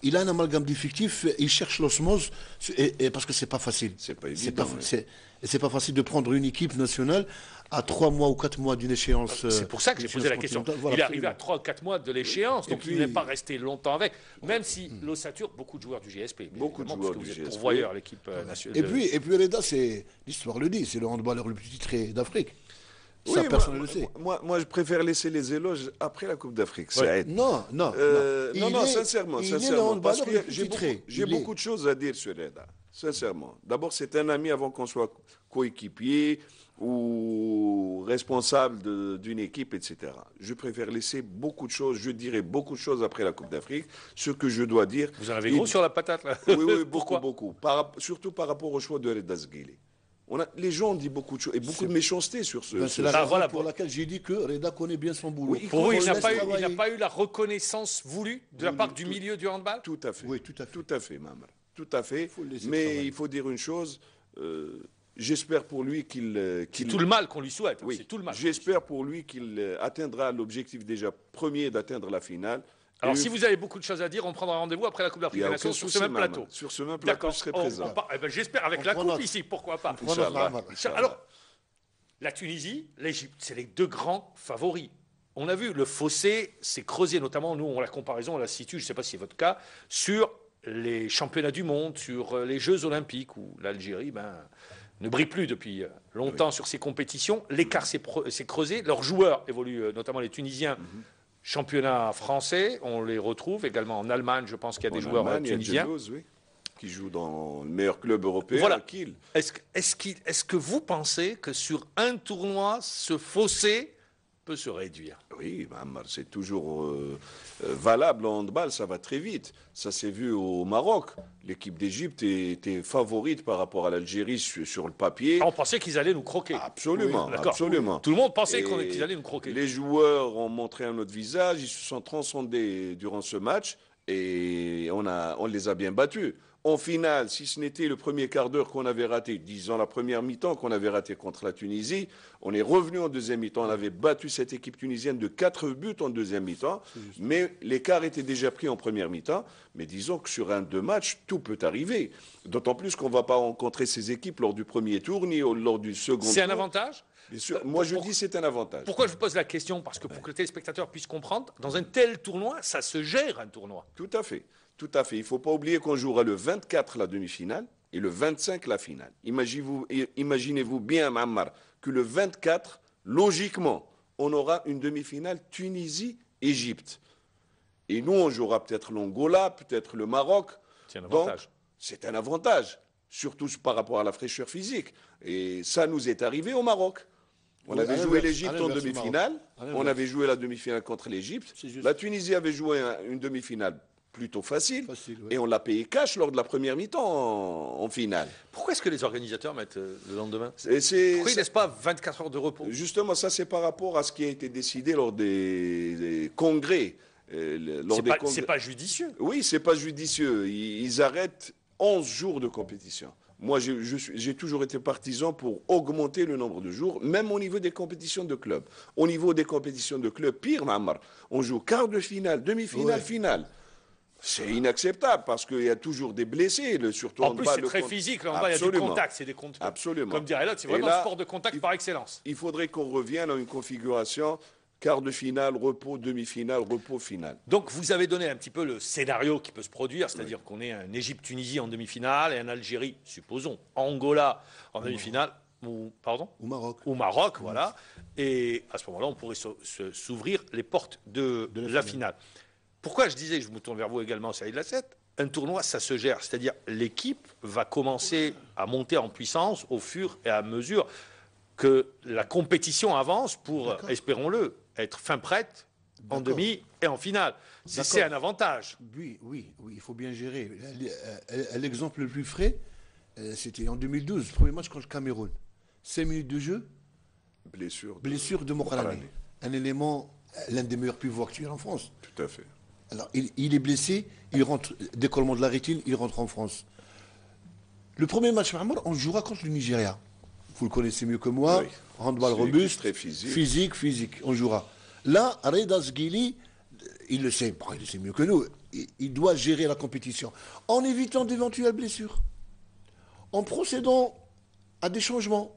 il a un amalgame d'effectifs, il cherche l'osmose, parce que c'est pas facile. C'est pas évident. C'est pas facile de prendre une équipe nationale à 3 mois ou 4 mois d'une échéance. C'est pour ça que j'ai posé la question. Voilà, il est arrivé à 3 ou 4 mois de l'échéance, donc il n'est pas resté longtemps avec. Même si l'ossature, beaucoup de joueurs du GSP. Beaucoup de joueurs du GSP. Pourvoyeur, l'équipe nationale. Et puis Reda, l'histoire le dit, c'est le handballeur le plus titré d'Afrique. Oui, ça, personne ne le sait. Moi, je préfère laisser les éloges après la Coupe d'Afrique. Ouais. Non, sincèrement. Parce que j'ai beaucoup de choses à dire sur Reda. Sincèrement. D'abord, c'est un ami avant qu'on soit coéquipier ou responsable d'une équipe, etc. Je préfère laisser beaucoup de choses, je dirais beaucoup de choses après la Coupe d'Afrique. Ce que je dois dire... Vous en avez gros sur la patate, là. Oui, beaucoup. Surtout par rapport au choix de Reda Zgueli. Les gens ont dit beaucoup de choses et beaucoup de méchanceté sur ce. C'est la raison pour laquelle j'ai dit que Reda connaît bien son boulot. Oui, pour vous, il n'a pas eu la reconnaissance voulue de la part du milieu du handball. Tout à fait. Oui, tout à fait. Tout à fait, Mamar. Tout à fait. Mais il faut dire une chose. J'espère pour lui qu'il. Tout le mal qu'on lui souhaite. Oui. C'est tout le mal. J'espère pour lui qu'il atteindra l'objectif déjà premier d'atteindre la finale. Alors, si vous avez beaucoup de choses à dire, on prendra rendez-vous après la Coupe d'Afrique des Nations sur ce même plateau. Sur ce même plateau, je serai présent. J'espère avec la Coupe ici, pourquoi pas. Alors, la Tunisie, l'Égypte, c'est les deux grands favoris. On a vu, le fossé s'est creusé, notamment, nous, la comparaison, on la situe, je ne sais pas si c'est votre cas, sur les championnats du monde, sur les Jeux Olympiques, où l'Algérie ne brille plus depuis longtemps sur ces compétitions. L'écart s'est creusé. Leurs joueurs évoluent, notamment les Tunisiens. Championnat français, on les retrouve également en Allemagne, je pense qu'il y a des joueurs tunisiens. Qui jouent dans le meilleur club européen, voilà. Kiel. Est-ce que vous pensez que sur un tournoi, ce fossé peut se réduire? Oui, c'est toujours valable en handball, ça va très vite. Ça s'est vu au Maroc. L'équipe d'Égypte était favorite par rapport à l'Algérie sur le papier. On pensait qu'ils allaient nous croquer. Absolument, oui, absolument. Tout le monde pensait qu'ils allaient nous croquer. Les joueurs ont montré un autre visage, ils se sont transcendés durant ce match et on les a bien battus. En finale, si ce n'était le premier quart d'heure qu'on avait raté, disons la première mi-temps qu'on avait raté contre la Tunisie, on est revenu en deuxième mi-temps. On avait battu cette équipe tunisienne de 4 buts en deuxième mi-temps, mais l'écart était déjà pris en première mi-temps. Mais disons que sur un 2 matchs, tout peut arriver. D'autant plus qu'on ne va pas rencontrer ces équipes lors du premier tour ni lors du second tour. C'est un avantage ? Bien sûr. Moi, je dis c'est un avantage. Pourquoi je vous pose la question? Parce que pour que le téléspectateur puisse comprendre, dans un tel tournoi, ça se gère un tournoi. Tout à fait. Tout à fait. Il ne faut pas oublier qu'on jouera le 24 la demi-finale et le 25 la finale. Imaginez-vous bien, Mammar, que le 24, logiquement, on aura une demi-finale Tunisie-Égypte. Et nous, on jouera peut-être l'Angola, peut-être le Maroc. C'est un avantage. Donc, c'est un avantage, surtout par rapport à la fraîcheur physique. Et ça nous est arrivé au Maroc. On avait joué l'Égypte en demi-finale. On avait joué la demi-finale contre l'Égypte. La Tunisie avait joué une demi-finale plutôt facile oui. Et on l'a payé cash lors de la première mi-temps en finale. Pourquoi est-ce que les organisateurs mettent le lendemain? Pourquoi ils ne laissent pas 24 heures de repos? Justement, ça c'est par rapport à ce qui a été décidé lors des congrès. C'est pas judicieux. Oui, c'est pas judicieux. Ils arrêtent 11 jours de compétition. Moi, j'ai toujours été partisan pour augmenter le nombre de jours, même au niveau des compétitions de clubs. Au niveau des compétitions de clubs, pire, Mammar, on joue quart de finale, demi-finale, finale. C'est inacceptable parce qu'il y a toujours des blessés, surtout en plus, c'est très physique. Là, il y a du contact. C'est des Absolument. Comme dirait l'autre, c'est vraiment un sport de contact par excellence. Il faudrait qu'on revienne à une configuration quart de finale, repos, demi-finale, repos, finale. Donc vous avez donné un petit peu le scénario qui peut se produire, c'est-à-dire qu'on ait un Égypte-Tunisie en demi-finale et un Algérie, supposons, Angola en demi-finale, ou Maroc, voilà. Et à ce moment-là, on pourrait s'ouvrir les portes de la finale. Pourquoi je disais, je me tourne vers vous également, Saïd Lassette, un tournoi, ça se gère, c'est-à-dire l'équipe va commencer à monter en puissance au fur et à mesure que la compétition avance pour, espérons-le, être fin prête en demi et en finale. C'est un avantage. Oui, il faut bien gérer. L'exemple le plus frais, c'était en 2012, premier match contre le Cameroun. 5 minutes de jeu, blessure de Mokrani. Un élément, l'un des meilleurs pivots actuels en France. Tout à fait. Alors, il est blessé, il rentre, décollement de la rétine, il rentre en France. Le premier match, on jouera contre le Nigeria. Vous le connaissez mieux que moi. Handball robuste, très physique. Physique, on jouera. Là, Reda Sguili, il le sait mieux que nous. Il doit gérer la compétition en évitant d'éventuelles blessures, en procédant à des changements.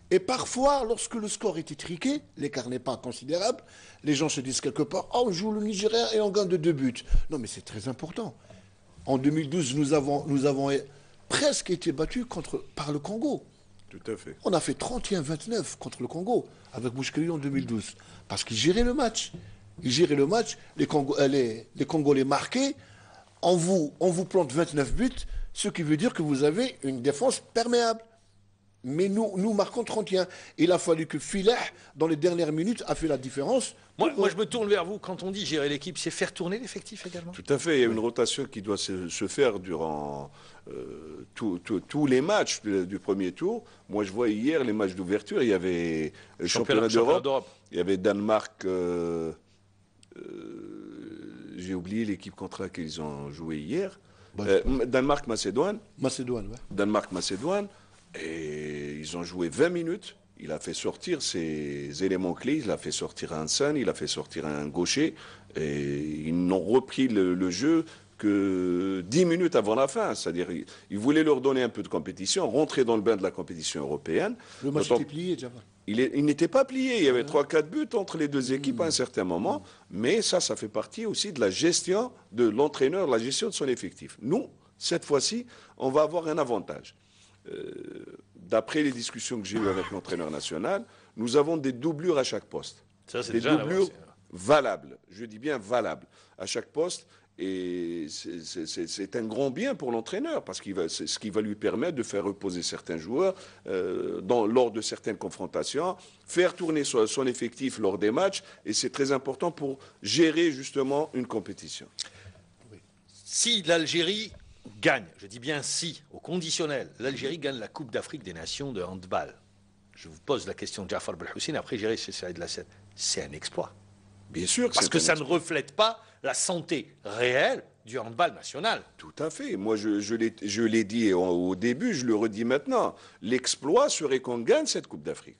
Et parfois, lorsque le score est étriqué, l'écart n'est pas considérable, les gens se disent quelque part, on joue le Nigeria et on gagne de 2 buts. Non, mais c'est très important. En 2012, nous avons presque été battus par le Congo. Tout à fait. On a fait 31-29 contre le Congo, avec Bouchkeli en 2012. Parce qu'ils géraient le match. Les Congolais marquaient, on vous plante 29 buts, ce qui veut dire que vous avez une défense perméable. Mais nous marquons 31. Il a fallu que Filah, dans les dernières minutes, a fait la différence. Moi, je me tourne vers vous. Quand on dit gérer l'équipe, c'est faire tourner l'effectif également? Tout à fait. Il y a une rotation qui doit se faire durant tous les matchs du premier tour. Moi, je vois hier les matchs d'ouverture. Il y avait le championnat d'Europe. Il y avait Danemark. J'ai oublié l'équipe contre laquelle ils ont joué hier. Danemark-Macédoine. Danemark-Macédoine. Et ils ont joué 20 minutes. Il a fait sortir ses éléments clés. Il a fait sortir un Hansen, il a fait sortir un gaucher. Et ils n'ont repris le jeu que 10 minutes avant la fin. C'est-à-dire, ils voulaient leur donner un peu de compétition, rentrer dans le bain de la compétition européenne. Le match était plié, déjà. Il n'était pas plié. Il y avait 3-4 buts entre les deux équipes à un certain moment. Mais ça fait partie aussi de la gestion de l'entraîneur, la gestion de son effectif. Nous, cette fois-ci, on va avoir un avantage. D'après les discussions que j'ai eues avec l'entraîneur national, nous avons des doublures à chaque poste. Ça, c'est des déjà doublures valables, je dis bien valables, à chaque poste. Et c'est un grand bien pour l'entraîneur, parce que c'est ce qui va lui permettre de faire reposer certains joueurs lors de certaines confrontations, faire tourner son effectif lors des matchs, et c'est très important pour gérer justement une compétition. Si l'Algérie gagne, je dis bien si, au conditionnel, l'Algérie gagne la Coupe d'Afrique des Nations de handball. Je vous pose la question de Jafar Belhoussin, après j'irai chez Saïd Lassette. C'est un exploit. Bien sûr. Parce que ça ne reflète pas la santé réelle du handball national. Tout à fait. Moi, je l'ai dit au début, je le redis maintenant. L'exploit serait qu'on gagne cette Coupe d'Afrique.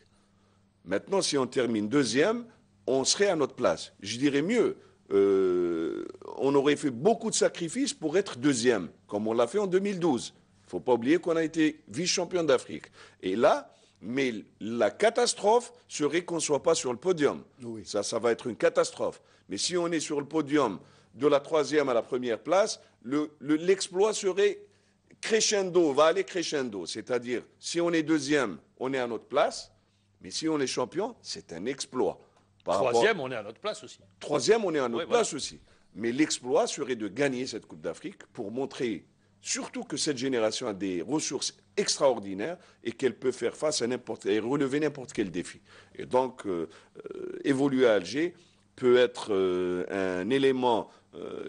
Maintenant, si on termine deuxième, on serait à notre place. Je dirais mieux. On aurait fait beaucoup de sacrifices pour être deuxième, comme on l'a fait en 2012. Il ne faut pas oublier qu'on a été vice-champion d'Afrique. Et là, mais la catastrophe serait qu'on ne soit pas sur le podium. Oui. Ça va être une catastrophe. Mais si on est sur le podium de la 3e à la 1re place, l'exploit serait crescendo, va aller crescendo. C'est-à-dire, si on est deuxième, on est à notre place. Mais si on est champion, c'est un exploit. Troisième, on est à notre place aussi. Troisième, on est à notre place aussi. Mais l'exploit serait de gagner cette Coupe d'Afrique pour montrer surtout que cette génération a des ressources extraordinaires et qu'elle peut faire face à et relever n'importe quel défi. Et donc, évoluer à Alger peut être un élément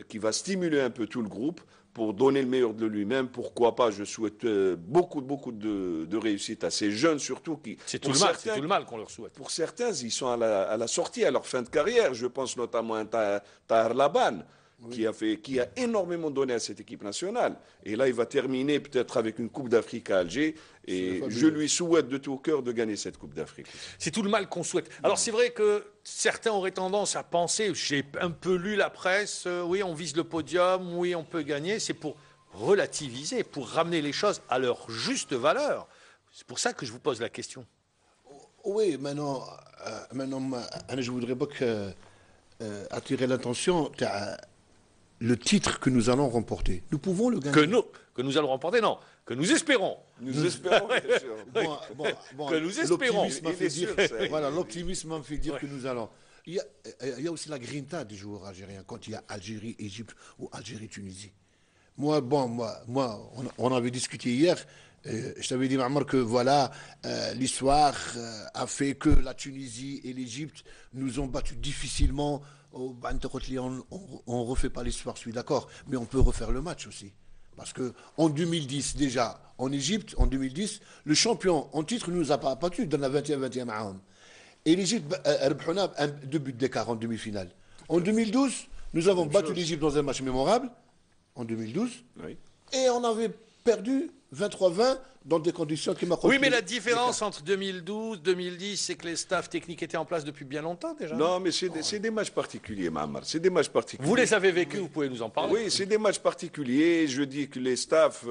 qui va stimuler un peu tout le groupe pour donner le meilleur de lui-même. Pourquoi pas, je souhaite beaucoup de réussite à ces jeunes surtout. C'est tout le mal qu'on leur souhaite. Pour certains, ils sont à la sortie, à leur fin de carrière. Je pense notamment à Tahar Laban, qui a énormément donné à cette équipe nationale. Et là, il va terminer peut-être avec une Coupe d'Afrique à Alger. Et je lui souhaite de tout cœur de gagner cette Coupe d'Afrique. C'est tout le mal qu'on souhaite. Alors c'est vrai que certains auraient tendance à penser, j'ai un peu lu la presse, oui on vise le podium, oui on peut gagner, c'est pour relativiser, pour ramener les choses à leur juste valeur. C'est pour ça que je vous pose la question. Oui, je voudrais pas attirer l'attention sur le titre que nous allons remporter. Nous pouvons le gagner. Que nous allons remporter, non, que nous espérons. Nous espérons, bien sûr. Que nous espérons. L'optimisme m'a Il fait est sûr, dire, ça. voilà, l'optimisme m'a fait dire que nous allons. Il y a aussi la grinta des joueurs algériens quand il y a Algérie, Égypte ou Algérie, Tunisie. On avait discuté hier. Je t'avais dit, Mahmoud, que voilà, l'histoire a fait que la Tunisie et l'Égypte nous ont battus difficilement. On ne refait pas l'histoire, je suis d'accord, mais on peut refaire le match aussi. Parce qu'en 2010, déjà, en Égypte, en 2010, le champion en titre ne nous a pas battus dans la 21e round. Et l'Égypte a 2 buts d'écart en demi-finale. En 2012, nous avons battu l'Égypte dans un match mémorable, en 2012, Oui. et on avait perdu 23-20 dans des conditions qui m'ont... Oui, mais la différence entre 2012 et 2010, c'est que les staffs techniques étaient en place depuis bien longtemps déjà. Non, mais c'est des matchs particuliers, Mahmoud. C'est des matchs particuliers. Vous les avez vécus, vous pouvez nous en parler. Oui, c'est des matchs particuliers. Je dis que les staffs,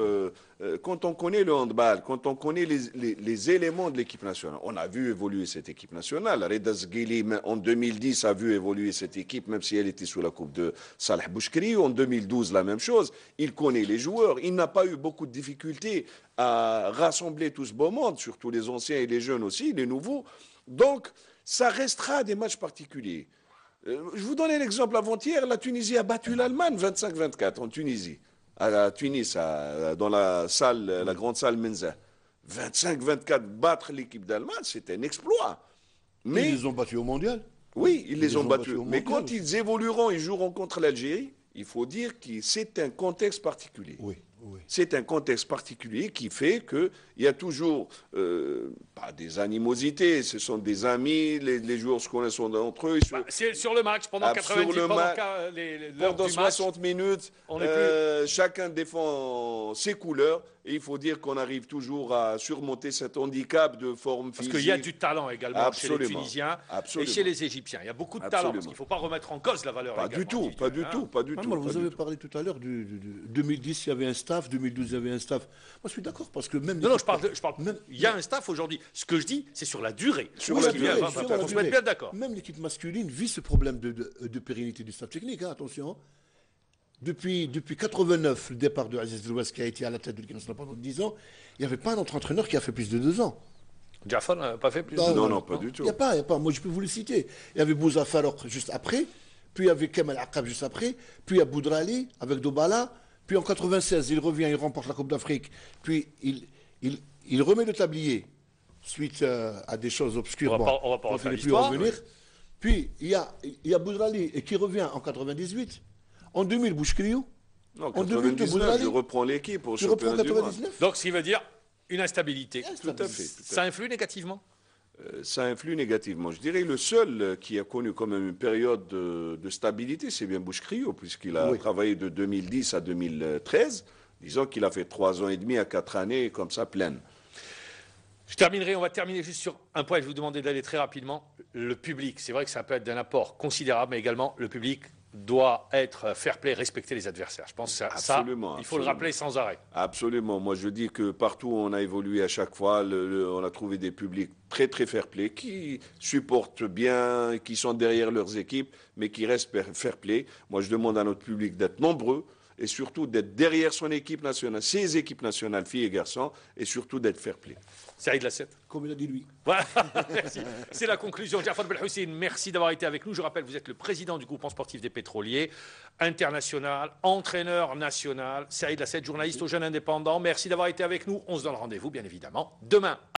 quand on connaît le handball, quand on connaît les éléments de l'équipe nationale, on a vu évoluer cette équipe nationale. Reda Zguili, en 2010, a vu évoluer cette équipe, même si elle était sous la coupe de Salah Bouchkri. En 2012, la même chose. Il connaît les joueurs. Il n'a pas eu beaucoup de difficultés à rassembler tout ce beau monde, surtout les anciens et les jeunes aussi, les nouveaux. Donc, ça restera des matchs particuliers. Je vous donne un exemple. Avant-hier, la Tunisie a battu l'Allemagne 25-24 en Tunisie, à Tunis, dans la salle, la grande salle Menza. 25-24, battre l'équipe d'Allemagne, c'est un exploit. Mais ils les ont battus au mondial. Oui, ils les ont battus. au Mais mondial. quand ils évolueront, ils joueront contre l'Algérie, il faut dire que c'est un contexte particulier. Oui, oui. C'est un contexte particulier qui fait qu'il y a toujours pas des animosités, ce sont des amis, les joueurs se connaissent entre eux. C'est sur le match, pendant 90 Sur le pendant match, l'heure pendant du match. 60 minutes, on est chacun défend ses couleurs. Et il faut dire qu'on arrive toujours à surmonter cet handicap de forme Parce physique. qu'il y a du talent également chez les Absolument. Tunisiens Absolument. et chez les Égyptiens. Il y a beaucoup de talent. Absolument. Parce qu'il ne faut pas remettre en cause la valeur Pas du également tout, pas du individuelle, tout, hein. pas du tout. Maman, pas vous du avez tout. parlé tout à l'heure du 2010, il y avait un staff, 2012, il y avait un staff. Moi, je suis d'accord parce que même. Non, je parle. Même- Il y a un staff aujourd'hui. Ce que je dis, c'est sur la durée. Sur Ce la qui vient, durée, enfin, sur la qu'on se mette durée. bien d'accord. Même l'équipe masculine vit ce problème de pérennité du staff technique, hein, attention. Depuis 89, le départ de Aziz Louas qui a été à la tête de l'équipe nationale pendant 10 ans, il n'y avait pas un autre entraîneur qui a fait plus de 2 ans. Jafar n'a pas fait plus. Non, pas du tout. Il n'y a pas. Moi, je peux vous les citer. Il y avait Bouza Farouk juste après, puis il y avait Kemal Aqab juste après, puis il y a Boudrali avec Dobala, puis en 96, il revient, il remporte la Coupe d'Afrique, puis il remet le tablier suite à des choses obscures. On va pas dont refaire il n'est plus l'histoire. revenir. Puis il y a Boudrali qui revient en 98. En 2000, Bouchkriou. Non, En 2002, 99, Boudrali. je reprends l'équipe au Tu reprends championnat du monde. 99. Donc, ce qui veut dire une instabilité. Tout à fait. Ça influe négativement. Ça influe négativement. Je dirais le seul qui a connu quand même une période de stabilité, c'est bien Bouchkriou, puisqu'il a Oui. travaillé de 2010 à 2013. Disons qu'il a fait 3 ans et demi à 4 années comme ça pleines. On va terminer juste sur un point. Je vais vous demander d'aller très rapidement. Le public, c'est vrai que ça peut être d'un apport considérable, mais également le public doit être fair play, respecter les adversaires. Je pense que ça, Absolument, il faut le absolument. rappeler sans arrêt. Absolument. Moi, je dis que partout où on a évolué à chaque fois, on a trouvé des publics très, très fair-play, qui supportent bien, qui sont derrière leurs équipes, mais qui restent fair-play. Moi, je demande à notre public d'être nombreux et surtout d'être derrière son équipe nationale, ses équipes nationales, filles et garçons, et surtout d'être fair-play. Saïd Lasset. Comme il a dit lui. Voilà, merci. C'est la conclusion. Jafar Belhoussein, merci d'avoir été avec nous. Je rappelle, vous êtes le président du groupement sportif des pétroliers, international, entraîneur national. Saïd Lasset, journaliste au Jeune Indépendant. Merci d'avoir été avec nous. On se donne rendez-vous, bien évidemment, demain.